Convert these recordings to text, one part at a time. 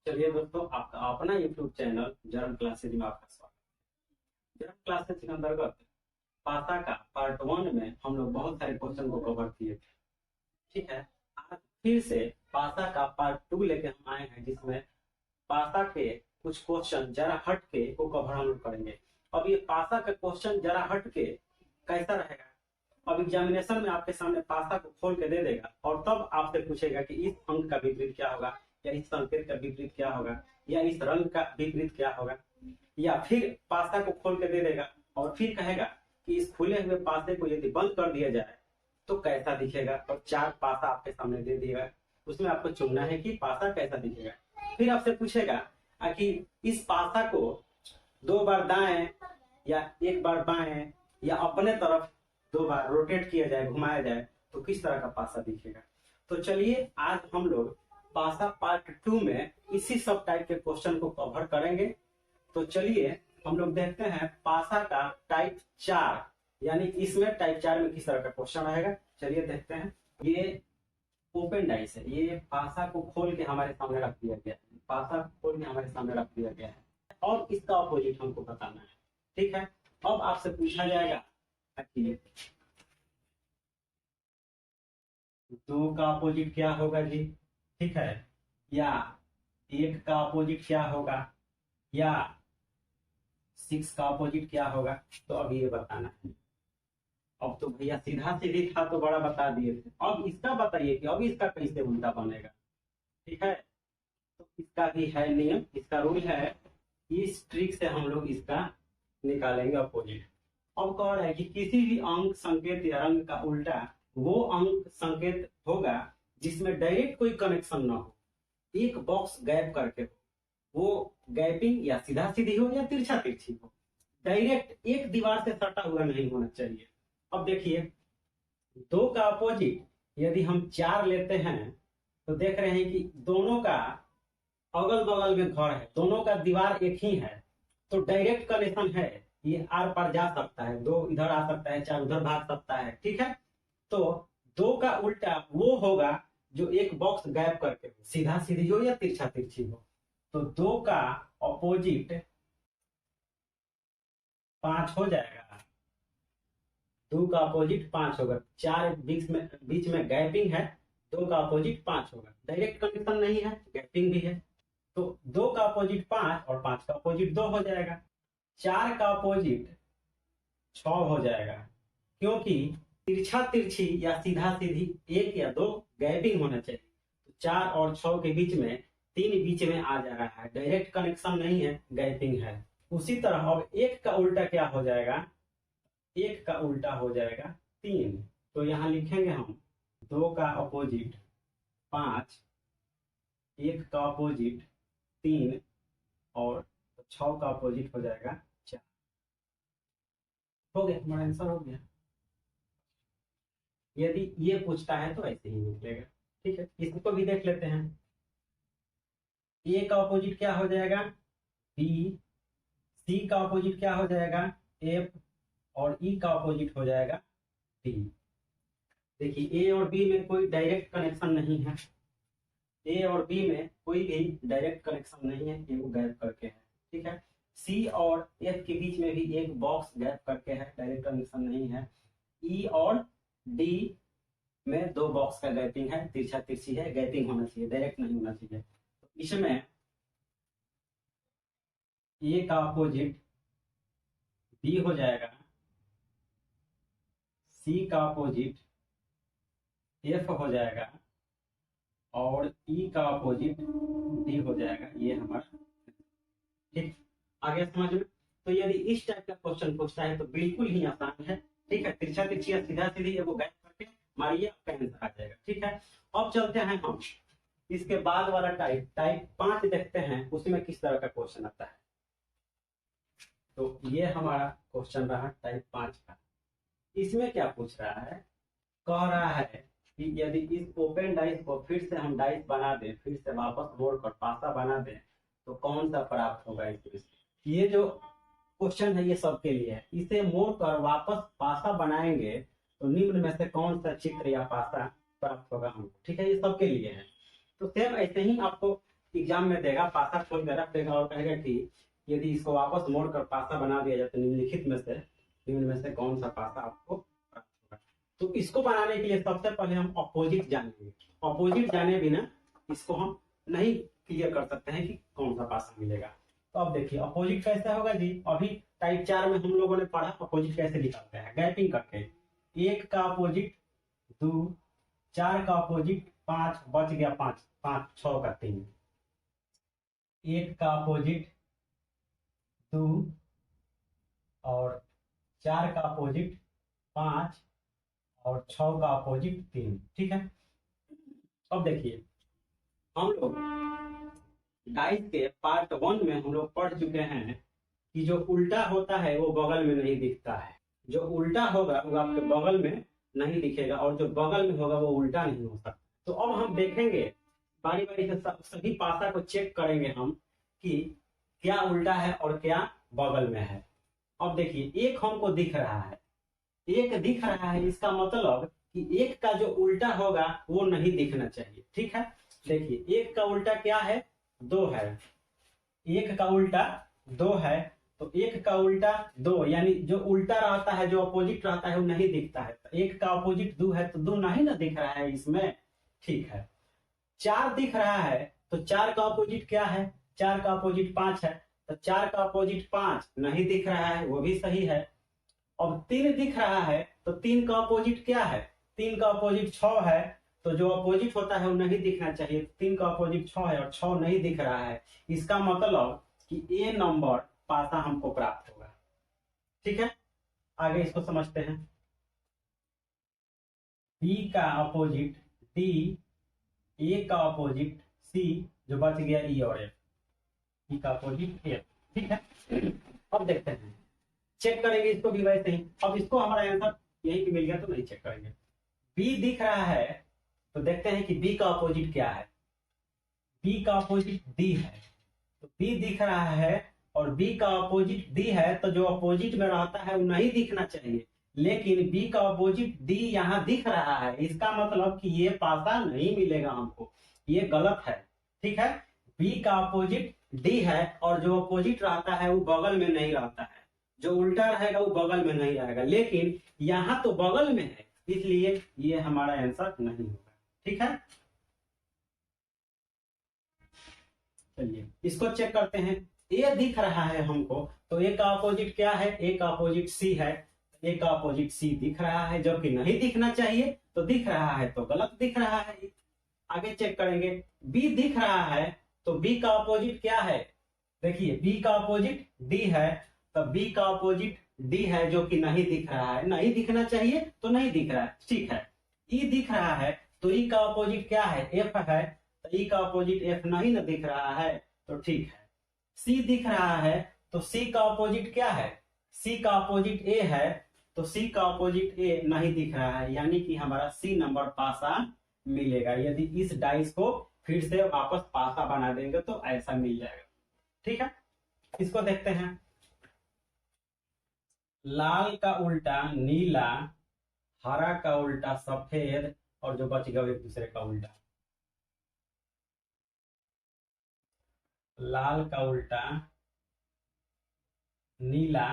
चलिए दोस्तों, आपका अपना यूट्यूब चैनल जर्म क्लासेज में आपका स्वागत है। जर्म क्लासेज के अंतर्गत पासा का पार्ट 1 में हम लोग बहुत सारे क्वेश्चन को कवर किए थे। ठीक है, आज फिर से पासा का पार्ट 2 लेके हम आए हैं, जिसमें पासा के कुछ क्वेश्चन जरा हट के को कवर हम लोग करेंगे। अब ये पासा का क्वेश्चन जरा हट के कैसा रहेगा, अब एग्जामिनेशन में आपके सामने पासा को खोल के दे देगा और तब आपसे पूछेगा कि इस अंक का विपरीत क्या होगा, या इस संकेत का विपरीत क्या होगा, या इस रंग का विपरीत क्या होगा। या फिर पासा को खोल के दे देगा और फिर कहेगा कि इस खुले हुए पासे को यदि बंद कर दिया जाए तो कैसा दिखेगा, और 4 पासा आपके सामने दे दिएगा। उसमें आपको चुनना है कि पासा कैसा दिखेगा। फिर आपसे पूछेगा कि इस पासा को 2 बार दाएं या 1 बार बाएं या अपने तरफ 2 बार रोटेट किया जाए, घुमाया जाए, तो किस तरह का पासा दिखेगा। तो चलिए आज हम लोग पासा पार्ट 2 में इसी सब टाइप के क्वेश्चन को कवर करेंगे। तो चलिए हम लोग देखते हैं पासा का टाइप 4, यानी इसमें टाइप 4 में किस तरह का क्वेश्चन रहेगा। चलिए देखते हैं। ये ओपन डाइस है, ये पासा को खोल के हमारे सामने रख दिया गया है, पासा को खोल के हमारे सामने रख दिया गया है और इसका अपोजिट हमको बताना है। ठीक है, अब आपसे पूछा जाएगा कि 2 का अपोजिट क्या होगा जी, ठीक है, या 1 का अपोजिट क्या होगा, या 6 का अपोजिट क्या होगा। तो अब ये बताना है। अब तो भैया सीधा सीधी था तो बड़ा बता दिए थे, अब इसका बताइए कि अब इसका कैसे उल्टा बनेगा। ठीक है, तो इसका भी है नियम, इसका रूल है, इस ट्रिक से हम लोग इसका निकालेंगे अपोजिट। अब कह रहा है कि किसी भी अंक संकेत या रंग का उल्टा वो अंक संकेत होगा जिसमें डायरेक्ट कोई कनेक्शन ना हो, एक बॉक्स गैप करके हो, वो गैपिंग या सीधा सीधी हो या तिरछा तिरछी हो, डायरेक्ट एक दीवार से सटा हुआ नहीं होना चाहिए। अब देखिए 2 का अपोजिट यदि हम 4 लेते हैं तो देख रहे हैं कि दोनों का अगल बगल में घर है, दोनों का दीवार एक ही है, तो डायरेक्ट कनेक्शन है, ये आर पार जा सकता है, 2 इधर आ सकता है, 4 उधर भाग सकता है। ठीक है, तो 2 का उल्टा वो होगा जो एक बॉक्स गैप करके हो, सीधा सीधी हो या तिरछा तिरछी हो। तो 2 का अपोजिट 5 हो जाएगा, 2 का अपोजिट 5 होगा, 4 बीच में गैपिंग है, 2 का अपोजिट 5 होगा, डायरेक्ट कनेक्शन नहीं है, गैपिंग भी है। तो 2 का अपोजिट 5 और 5 का अपोजिट 2 हो जाएगा, 4 का अपोजिट 6 हो जाएगा, क्योंकि तिरछा तिरछी या सीधा सीधी 1 या 2 गैपिंग होना चाहिए। तो 4 और 6 के बीच में 3 बीच में आ जा रहा है, डायरेक्ट कनेक्शन नहीं है, गैपिंग है। उसी तरह अब 1 का उल्टा क्या हो जाएगा, 1 का उल्टा हो जाएगा 3। तो यहाँ लिखेंगे हम 2 का अपोजिट 5, 1 का अपोजिट 3 और 6 का अपोजिट हो जाएगा 4। हो गया, हमारा आंसर हो गया। यदि ये पूछता है तो ऐसे ही निकलेगा। ठीक है, इसको भी देख लेते हैं। ए का अपोजिट क्या हो जाएगा, बी, सी का अपोजिट क्या हो जाएगा, एफ, और ई का अपोजिट हो जाएगा डी। देखिए ए और बी में कोई डायरेक्ट कनेक्शन नहीं है, ए और बी में कोई भी डायरेक्ट कनेक्शन नहीं है, ये वो गैप करके है। ठीक है, सी और एफ के बीच में भी एक बॉक्स गैप करके है, डायरेक्ट कनेक्शन नहीं है। ई और डी में 2 बॉक्स का गैपिंग है, तिरछा तिरछी है, गैपिंग होना चाहिए, डायरेक्ट नहीं होना चाहिए। तो इसमें ए का अपोजिट बी हो जाएगा, सी का अपोजिट एफ हो जाएगा और ई का अपोजिट डी हो जाएगा। ये हमारा ठीक आगे समझ में। तो यदि इस टाइप का क्वेश्चन पूछता है तो बिल्कुल ही आसान है। ठीक है, तिरछा तिरछी या सीधा सीधी वो गैप करके मारिए, आपका आंसर आ जाएगा। ठीक है, अब चलते हैं हम इसके बाद वाला टाइप 5 देखते हैं, उसमें किस तरह का क्वेश्चन आता है। तो ये हमारा क्वेश्चन रहा टाइप 5 का। इसमें क्या पूछ रहा है, कह रहा है कि यदि इस ओपन डाइस को फिर से हम डाइस बना दें, फिर से वापस मोड़ कर पासा बना दें, तो कौन सा प्राप्त होगा इसमें। ये जो क्वेश्चन है ये सबके लिए है, इसे मोड़ कर वापस पासा बनाएंगे तो निम्न में से कौन सा चित्र या पासा प्राप्त होगा हमको। ठीक है, ये सबके लिए है। तो सेम ऐसे ही आपको एग्जाम में देगा, पासा खोल कर रख देगा और कहेगा कि यदि इसको वापस मोड़ कर पासा बना दिया जाए तो निम्न में से कौन सा पासा आपको प्राप्त होगा। तो इसको बनाने के लिए सबसे पहले हम अपोजिट जानेंगे। अपोजिट जाने बिना इसको हम नहीं क्लियर कर सकते हैं कि कौन सा पासा मिलेगा। तो अब देखिए अपोजिट कैसे होगा जी। अभी टाइप 4 में हम लोगों ने पढ़ा अपोजिट कैसे निकालते हैं, गैपिंग करके। 1 का अपोजिट 2, 4 का अपोजिट 5, बच गया 5, 5 6 का 3। 1 का अपोजिट 2 और 4 का अपोजिट 5 और 6 का अपोजिट 3। ठीक है। अब देखिए हम लोग डाइस के पार्ट 1 में हम लोग पढ़ चुके हैं कि जो उल्टा होता है वो बगल में नहीं दिखता है। जो उल्टा होगा वो आपके बगल में नहीं दिखेगा और जो बगल में होगा वो उल्टा नहीं हो सकता। तो अब हम देखेंगे बारी बारी से सभी पासा को चेक करेंगे हम कि क्या उल्टा है और क्या बगल में है। अब देखिए एक हमको दिख रहा है, एक दिख रहा है, इसका मतलब कि एक का जो उल्टा होगा वो नहीं दिखना चाहिए। ठीक है। देखिए एक का उल्टा क्या है, 2 है। एक का उल्टा 2 है तो एक का उल्टा 2 यानी जो उल्टा रहता है, जो अपोजिट रहता है वो नहीं दिखता है। तो एक का अपोजिट 2 है तो 2 नहीं ना दिख रहा है इसमें। ठीक है। 4 दिख रहा है तो 4 का अपोजिट क्या है, 4 का अपोजिट 5 है तो 4 का अपोजिट 5 नहीं दिख रहा है, वो भी सही है। अब 3 दिख रहा है तो 3 का अपोजिट क्या है, 3 का अपोजिट 6 है तो जो अपोजिट होता है वो नहीं दिखना चाहिए। 3 का अपोजिट 6 है और 6 नहीं दिख रहा है, इसका मतलब कि ए नंबर पासा हमको प्राप्त होगा। ठीक है। आगे इसको समझते हैं। बी का अपोजिट डी, ए का अपोजिट सी, जो बच गया ई और एफ, ई का अपोजिट एफ। ठीक है। अब देखते हैं, चेक करेंगे इसको भी वैसे ही। अब इसको हमारा आंसर यही कि मिल गया तो नहीं चेक करेंगे। बी दिख रहा है तो देखते हैं कि बी का अपोजिट क्या है। बी का अपोजिट डी है तो बी दिख रहा है और बी का अपोजिट डी है तो जो अपोजिट में रहता है वो नहीं दिखना चाहिए, लेकिन बी का अपोजिट डी यहाँ दिख रहा है, इसका मतलब कि ये पासा नहीं मिलेगा हमको, ये गलत है। ठीक है। बी का अपोजिट डी है और जो अपोजिट रहता है वो बगल में नहीं रहता है, जो उल्टा रहेगा वो बगल में नहीं रहेगा, लेकिन यहाँ तो बगल में है, इसलिए ये हमारा आंसर नहीं होगा। ठीक है। चलिए इसको चेक करते हैं। ए दिख रहा है हमको तो ए का अपोजिट क्या है, ए का अपोजिट सी है। ए का अपोजिट सी दिख रहा है, जबकि नहीं दिखना चाहिए, तो दिख रहा है तो गलत दिख रहा है। आगे चेक करेंगे। बी दिख रहा है तो बी का अपोजिट क्या है, देखिए बी का अपोजिट डी है तो बी का अपोजिट डी है, जो कि नहीं दिख रहा है, नहीं दिखना चाहिए तो नहीं दिख रहा है। ठीक है। ई दिख रहा है तो ई का अपोजिट क्या है, एफ है तो ई का अपोजिट एफ नहीं ना दिख रहा है, तो ठीक है। सी दिख रहा है तो सी का अपोजिट क्या है, सी का अपोजिट ए है तो सी का अपोजिट ए नहीं दिख रहा है, यानी कि हमारा सी नंबर पासा मिलेगा। यदि इस डाइस को फिर से वापस पासा बना देंगे तो ऐसा मिल जाएगा। ठीक है। इसको देखते हैं। लाल का उल्टा नीला, हरा का उल्टा सफेद और जो बच गया एक दूसरे का उल्टा। लाल का उल्टा नीला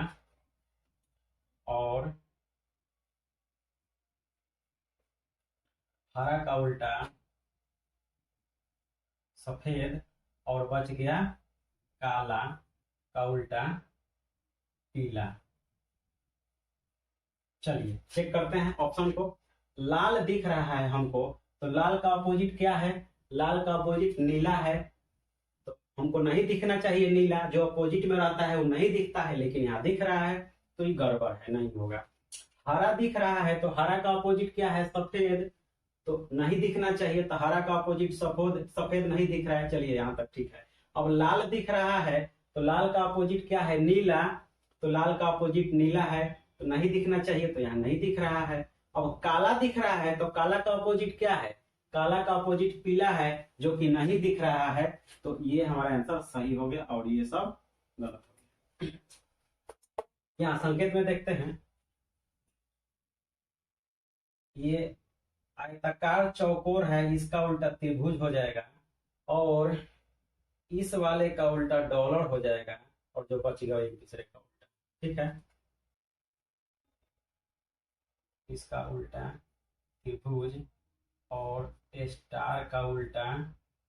और हरा का उल्टा सफेद और बच गया काला का उल्टा पीला। चलिए चेक करते हैं ऑप्शन को। लाल दिख रहा है हमको तो लाल का अपोजिट क्या है, लाल का अपोजिट नीला है तो हमको नहीं दिखना चाहिए नीला, जो अपोजिट में रहता है वो नहीं दिखता है, लेकिन यहाँ दिख रहा है तो ये गड़बड़ है, नहीं होगा। हरा दिख रहा है तो हरा का अपोजिट क्या है, सफेद, तो नहीं दिखना चाहिए, तो हरा का अपोजिट सफेद, सफेद नहीं दिख रहा है। चलिए यहाँ तक ठीक है। अब लाल दिख रहा है तो लाल का अपोजिट क्या है, नीला, तो लाल का अपोजिट नीला है तो नहीं दिखना चाहिए, तो यहाँ नहीं दिख रहा है। अब काला दिख रहा है तो काला का अपोजिट क्या है, काला का अपोजिट पीला है, जो कि नहीं दिख रहा है, तो ये हमारा आंसर सही हो गया और ये सब गलत हो गया। यहाँ संकेत में देखते हैं, ये आयताकार चौकोर है, इसका उल्टा त्रिभुज हो जाएगा, और इस वाले का उल्टा डॉलर हो जाएगा और जो बचेगा एक दूसरे का उल्टा। ठीक है, इसका उल्टा त्रिभुज और स्टार का उल्टा।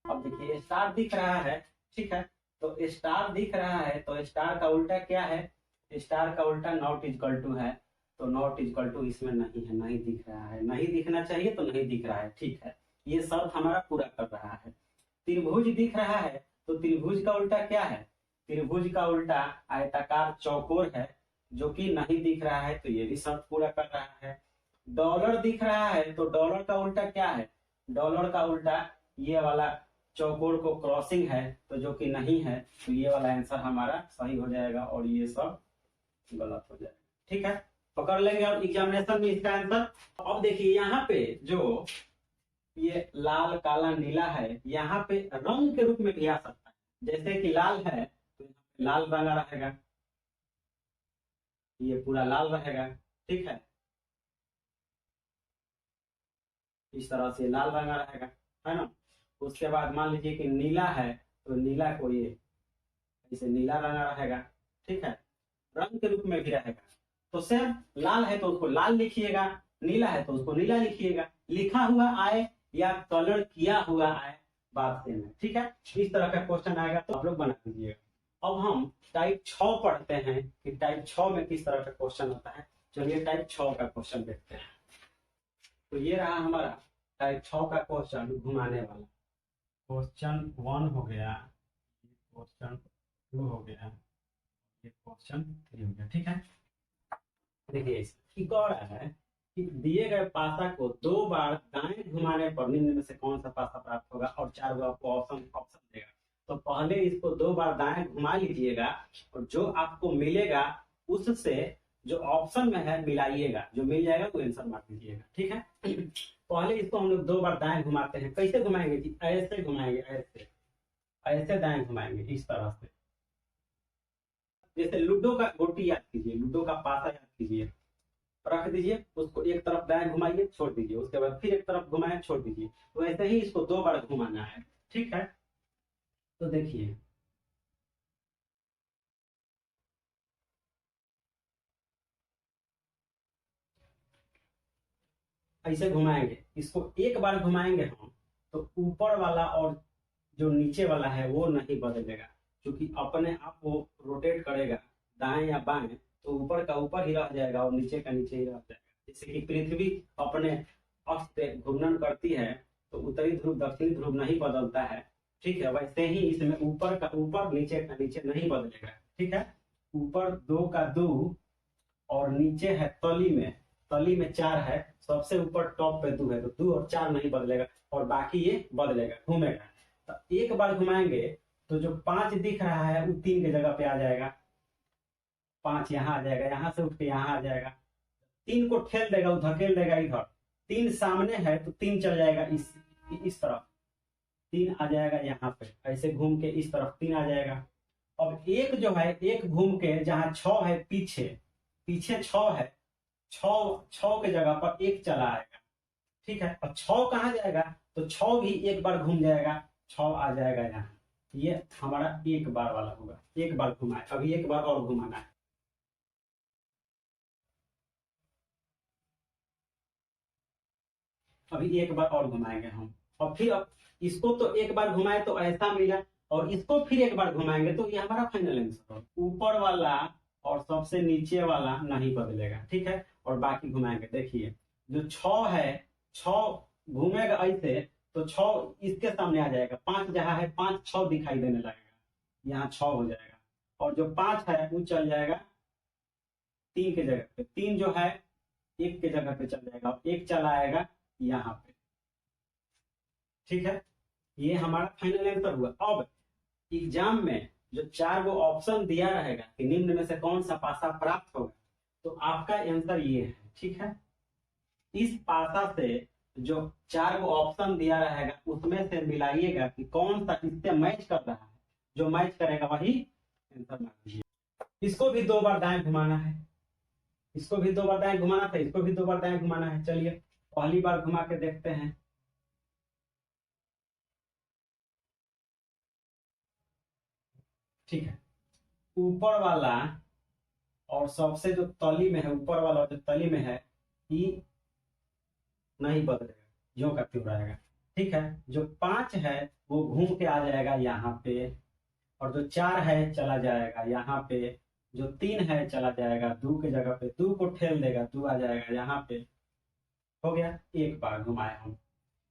अब देखिए स्टार दिख रहा है, ठीक है, तो स्टार दिख रहा है तो स्टार का उल्टा क्या है? स्टार का उल्टा नॉट इक्वल टू है, तो नॉट इक्वल टू इसमें नहीं है, नहीं दिख रहा है, नहीं दिखना चाहिए तो नहीं दिख रहा है। ठीक है, ये शर्त हमारा पूरा कर रहा है। त्रिभुज दिख रहा है तो त्रिभुज का उल्टा क्या है? त्रिभुज का उल्टा आयताकार चौकोर है, जो कि नहीं दिख रहा है, तो ये भी शर्त पूरा कर रहा है। डॉलर दिख रहा है तो डॉलर का उल्टा क्या है? डॉलर का उल्टा ये वाला चौकोर को क्रॉसिंग है, तो जो कि नहीं है, तो ये वाला आंसर हमारा सही हो जाएगा और ये सब गलत हो जाएगा। ठीक है, पकड़ लेंगे अब एग्जामिनेशन में इसका आंसर। अब देखिए यहाँ पे जो ये लाल काला नीला है, यहाँ पे रंग के रूप में भी आ सकता है। जैसे कि लाल है तो यहाँ पे लाल रंगा रहेगा, ये पूरा लाल रहेगा। ठीक है, इस तरह से लाल रंगा रहेगा, है ना। उसके बाद मान लीजिए कि नीला है तो नीला को ये इसे नीला रंगा रहेगा। ठीक है, रंग के रूप में भी रहेगा। तो सेम लाल है तो उसको लाल लिखिएगा, नीला है तो उसको नीला लिखिएगा। लिखा हुआ आए या कलर किया हुआ आए, बात सेम है। ठीक है, इस तरह का क्वेश्चन आएगा तो आप लोग बना दीजिएगा। अब हम टाइप 6 पढ़ते हैं कि टाइप 6 में किस तरह का क्वेश्चन होता है। चलिए टाइप 6 का क्वेश्चन देखते हैं। तो ये रहा हमारा टाइप 6 का क्वेश्चन घुमाने वाला। क्वेश्चन 1 हो गया, क्वेश्चन 2 हो गया, ये क्वेश्चन 3 हो गया। ठीक है, देखिए इसकी कह रहा है कि दिए गए पासा को 2 बार दाएं घुमाने पर निम्न में से कौन सा पासा प्राप्त होगा, और 4 गो आपको ऑप्शन देगा। तो पहले इसको 2 बार दाएं घुमा लीजिएगा और जो आपको मिलेगा उससे जो ऑप्शन में है मिलाइएगा, जो मिल जाएगा वो आंसर मार दीजिएगा। ठीक है, पहले इसको हम लोग 2 बार दाएं घुमाते हैं। कैसे घुमाएंगे जी? ऐसे घुमाएंगे, ऐसे ऐसे दाएं घुमाएंगे, इस तरह से। जैसे लूडो का गोटी याद कीजिए, लूडो का पासा याद कीजिए, रख दीजिए, उसको एक तरफ दाएं घुमाइए, छोड़ दीजिए, उसके बाद फिर एक तरफ घुमाए, छोड़ दीजिए। तो ऐसे ही इसको 2 बार घुमाना है। ठीक है, तो देखिए ऐसे घुमाएंगे, इसको एक बार घुमाएंगे हम तो ऊपर वाला और जो नीचे वाला है वो नहीं बदलेगा, क्योंकि अपने आप वो रोटेट करेगा दाएं या बाएं, तो ऊपर का ऊपर ही रह जाएगा और नीचे का नीचे ही रह जाएगा। जैसे कि पृथ्वी अपने अक्ष पे घूर्णन करती है तो उत्तरी ध्रुव दक्षिणी ध्रुव नहीं बदलता है। ठीक है, वैसे ही इसमें ऊपर का ऊपर नीचे का नीचे नहीं बदलेगा। ठीक है, ऊपर 2 का 2 और नीचे है तली में 4 है, सबसे ऊपर टॉप पे 2 है, तो 2 और 4 नहीं बदलेगा और बाकी ये बदलेगा, घूमेगा। तो एक बार घुमाएंगे तो जो 5 दिख रहा है वो 3 की जगह पे आ जाएगा, 5 यहाँ आ जाएगा, यहाँ से उठ के यहाँ आ जाएगा। 3 को ठेल देगा, वो धकेल देगा इधर। 3 सामने है तो 3 चल जाएगा इस तरफ, 3 आ जाएगा यहाँ पे, ऐसे घूम के इस तरफ 3 आ जाएगा। अब एक जो है, एक घूम के जहाँ 6 है पीछे, पीछे 6 है, 6 के जगह पर 1 चला आएगा। ठीक है, और 6 कहाँ जाएगा? तो 6 भी एक बार घूम जाएगा, 6 आ जाएगा यहाँ। ये हमारा एक बार वाला होगा, एक बार घुमाए, अभी एक बार और घुमाना है। अभी एक बार और घुमाएंगे हम, और फिर अब इसको तो एक बार घुमाए तो ऐसा मिला, और इसको फिर एक बार घुमाएंगे तो ये हमारा फाइनल आंसर है। ऊपर वाला और सबसे नीचे वाला नहीं बदलेगा। ठीक है, और बाकी घुमाएंगे। देखिए जो 6 है, 6 घूमेगा ऐसे तो 6 इसके सामने आ जाएगा, 5 जहां है 5 6 दिखाई देने लगेगा, यहाँ 6 हो जाएगा। और जो 5 है वो चल जाएगा 3 के जगह पे, 3 जो है 1 के जगह पे चल जाएगा और 1 चला आएगा यहाँ पे। ठीक है, ये हमारा फाइनल आंसर हुआ। अब एग्जाम में जो 4 गो ऑप्शन दिया रहेगा कि निम्न में से कौन सा पासा प्राप्त होगा, तो आपका आंसर ये है। ठीक है, इस पासा से जो 4 गो ऑप्शन दिया रहेगा उसमें से मिलाइएगा कि कौन सा इससे मैच कर रहा है, जो मैच करेगा वही आंसर मान लीजिए। इसको भी 2 बार दाएं घुमाना है, इसको भी 2 बार दाएं घुमाना था, इसको भी 2 बार दाएं घुमाना है। चलिए पहली बार घुमा के देखते हैं। ठीक है। ऊपर वाला और सबसे जो तली में है, ऊपर वाला और जो तली में है, ये नहीं बदलेगा, ज्यों का त्यों रहेगा। ठीक है। जो 5 है वो घूम के आ जाएगा यहाँ पे, और जो 4 है चला जाएगा यहाँ पे, जो 3 है चला जाएगा 2 की जगह पे, 2 को ठेल देगा, 2 आ जाएगा यहाँ पे। हो गया। एक बार घुमाए हम,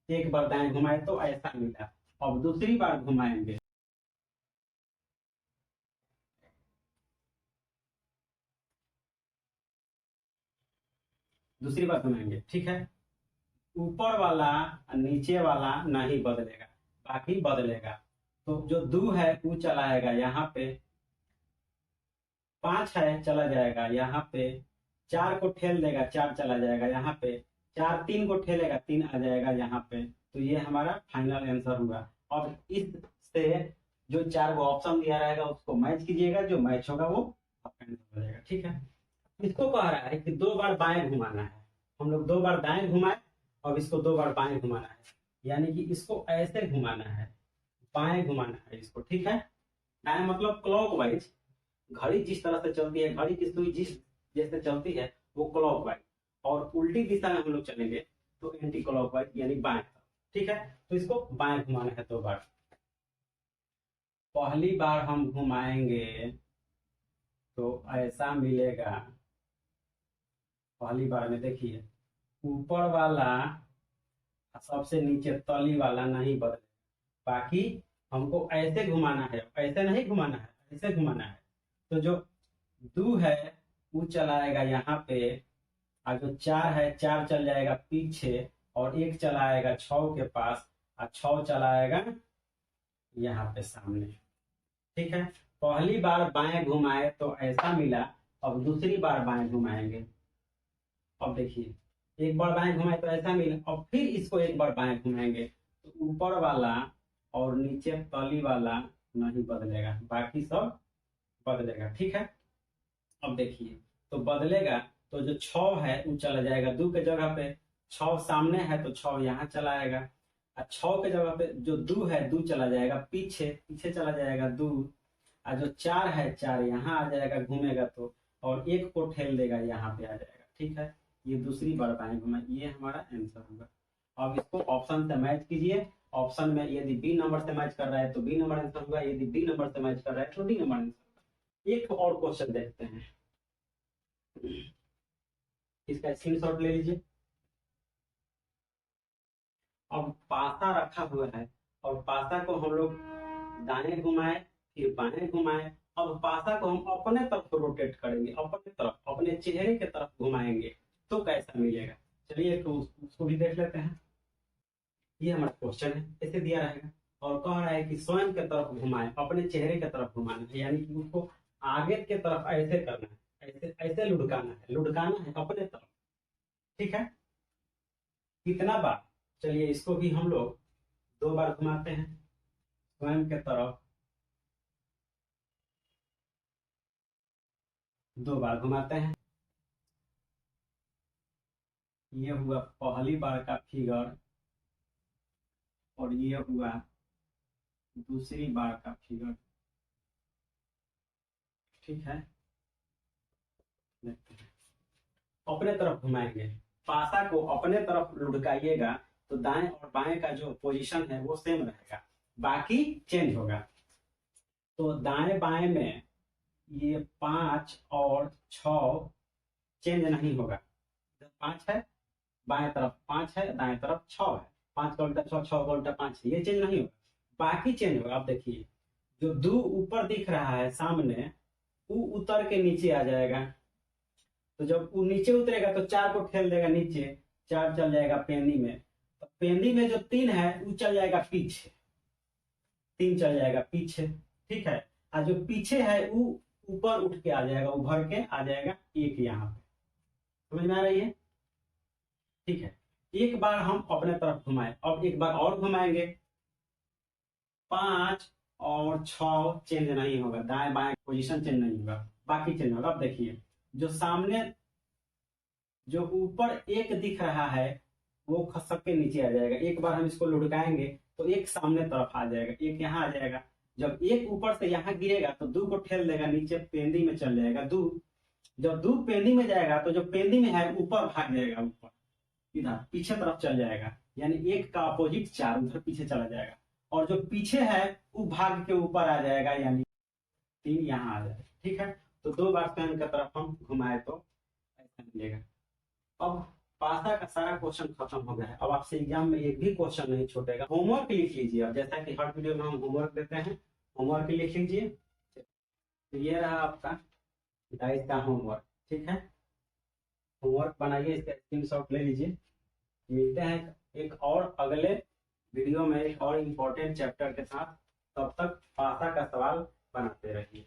एक बार दाएं घुमाए तो ऐसा मिला। अब दूसरी बार घुमाएंगे, दूसरी बार घुमाएंगे। ठीक है। ऊपर वाला और नीचे वाला नहीं बदलेगा, बाकी बदलेगा। तो जो 2 है वो चलाएगा यहाँ पे, 5 है चला जाएगा यहाँ पे, 4 को ठेल देगा, 4 चला जाएगा यहाँ पे, 4 3 को ठेलेगा, 3 आ जाएगा यहाँ पे। तो ये हमारा फाइनल आंसर हुआ। और इससे जो 4 को ऑप्शन दिया रहेगा उसको मैच कीजिएगा, जो मैच होगा वो आपका आंसर हो जाएगा। ठीक है। इसको कह रहा है कि 2 बार बाएं घुमाना है। हम लोग 2 बार दाएं घुमाए और इसको 2 बार बाएं घुमाना है, यानी कि इसको ऐसे घुमाना है, बाएं घुमाना है इसको। ठीक है। दाएं मतलब क्लॉकवाइज। घड़ी जिस तरह से चलती है, घड़ी की सुई जिस जैसे चलती है वो क्लॉकवाइज, और उल्टी दिशा में हम लोग चलेंगे तो एंटी क्लॉकवाइज यानी बाएं तरफ। ठीक है। तो इसको बाएं घुमाना है 2 बार। पहली बार हम घुमाएंगे तो ऐसा मिलेगा। पहली बार में देखिए, ऊपर वाला सबसे नीचे तली वाला नहीं बदले, बाकी हमको ऐसे घुमाना है, ऐसे नहीं घुमाना है, ऐसे घुमाना है। तो जो 2 है वो चलाएगा यहाँ पे, और जो 4 है 4 चल जाएगा पीछे, और 1 चलाएगा 6 के पास, और 6 चलाएगा यहाँ पे सामने। ठीक है। पहली बार बाएं घुमाए तो ऐसा मिला, अब दूसरी बार बाएं घुमाएंगे। अब देखिए, एक बार बाएं घुमाए तो ऐसा मिला, और फिर इसको एक बार बाएं घुमाएंगे तो ऊपर वाला और नीचे तली वाला नहीं बदलेगा, बाकी सब बदलेगा। ठीक है। अब देखिए, तो बदलेगा तो जो 6 है वो चला जाएगा 2 के जगह पे, 6 सामने है तो 6 यहाँ चला आएगा, और 6 के जगह पे जो 2 है 2 चला जाएगा पीछे, पीछे चला जाएगा 2, और जो 4 है 4 यहाँ आ जाएगा घूमेगा तो, और 1 को ठेल देगा यहाँ पे आ जाएगा। ठीक है। ये दूसरी बार बाएं घुमा, ये हमारा आंसर होगा। अब इसको ऑप्शन से मैच कीजिए। ऑप्शन में यदि बी नंबर से मैच कर रहा है तो बी नंबर आंसर होगा, यदि बी नंबर से मैच कर रहा है तो डी नंबर आंसर होगा। एक और क्वेश्चन देखते हैं, इसका स्क्रीनशॉट ले लीजिए। अब पासा रखा हुआ है, और पासा को हम लोग दाएं घुमाए फिर बाएं घुमाए। अब पासा को हम अपने तरफ रोटेट करेंगे, अपने तरफ, अपने चेहरे के तरफ घुमाएंगे तो कैसा मिलेगा। चलिए तो उसको भी देख लेते हैं। ये हमारा क्वेश्चन है, ऐसे दिया रहेगा, और कह रहा है कि स्वयं के तरफ घुमाए, अपने चेहरे के तरफ घुमाना है, यानी कि उसको आगे के तरफ ऐसे करना है, ऐसे ऐसे लुढ़काना है, लुढ़काना है अपने तरफ। ठीक है। कितना बार, चलिए इसको भी हम लोग 2 बार घुमाते हैं स्वयं के तरफ, 2 बार घुमाते हैं। ये हुआ पहली बार का फिगर, और ये हुआ दूसरी बार का फिगर। ठीक है। देखते हैं, अपने तरफ घुमाएंगे, पासा को अपने तरफ लुढ़काइएगा तो दाएं और बाएं का जो पोजीशन है वो सेम रहेगा, बाकी चेंज होगा। तो दाएं बाएं में ये 5 और 6 चेंज नहीं होगा। 5 है बाएं तरफ, 5 है दाएं तरफ 6 है, 5 का उल्टा 6, 6 का उल्टा 5, ये चेंज नहीं होगा, बाकी चेंज होगा। आप देखिए, जो 2 ऊपर दिख रहा है सामने, वो उतर के नीचे आ जाएगा। तो जब वो नीचे उतरेगा तो 4 को ठेल देगा नीचे, 4 चल जाएगा पेंदी में, तो पेंदी में जो 3 है वो चल जाएगा पीछे, 3 चल जाएगा पीछे। ठीक है। और जो पीछे है वो ऊपर उठ के आ जाएगा, उभर के आ जाएगा 1 यहाँ पे। समझ में आ रही है। ठीक है। एक बार हम अपने तरफ घुमाए, अब एक बार और घुमाएंगे, 5 और 6 चेंज नहीं होगा, दाएं बाएं पोजीशन चेंज नहीं होगा, बाकी चेंज होगा। अब देखिए, जो सामने जो ऊपर 1 दिख रहा है वो खसक के नीचे आ जाएगा। एक बार हम इसको लुढ़काएंगे तो 1 सामने तरफ आ जाएगा, 1 यहाँ आ जाएगा, जब एक ऊपर से यहाँ गिरेगा तो दो को ठेल देगा, नीचे पेंदी में चल जाएगा दो। जब दो पेंदी में जाएगा तो जो पेंदी में है ऊपर भाग जाएगा, ऊपर इधर पीछे तरफ चल जाएगा, यानी एक का अपोजिट 4 उधर पीछे चला जाएगा। और जो पीछे है वो भाग के ऊपर आ जाएगा, यानी 3 यहाँ आ जाएगा। ठीक है, तो 2 बार पेन की तरफ हम घुमाए तो ऐसा मिलेगा। अब पासा का सारा क्वेश्चन खत्म हो गया है। अब आपसे एग्जाम में एक भी क्वेश्चन नहीं छूटेगा। होमवर्क लिख लीजिए। अब जैसा कि हर वीडियो में हम होमवर्क देते हैं, होमवर्क लिख लीजिए। तो ये रहा आपका डाइस का होमवर्क। ठीक है, होमवर्क बनाइए, इसका स्क्रीनशॉट ले लीजिए। मिलते हैं एक और अगले वीडियो में एक और इम्पोर्टेंट चैप्टर के साथ। तब तक पासा का सवाल बनाते रहिए।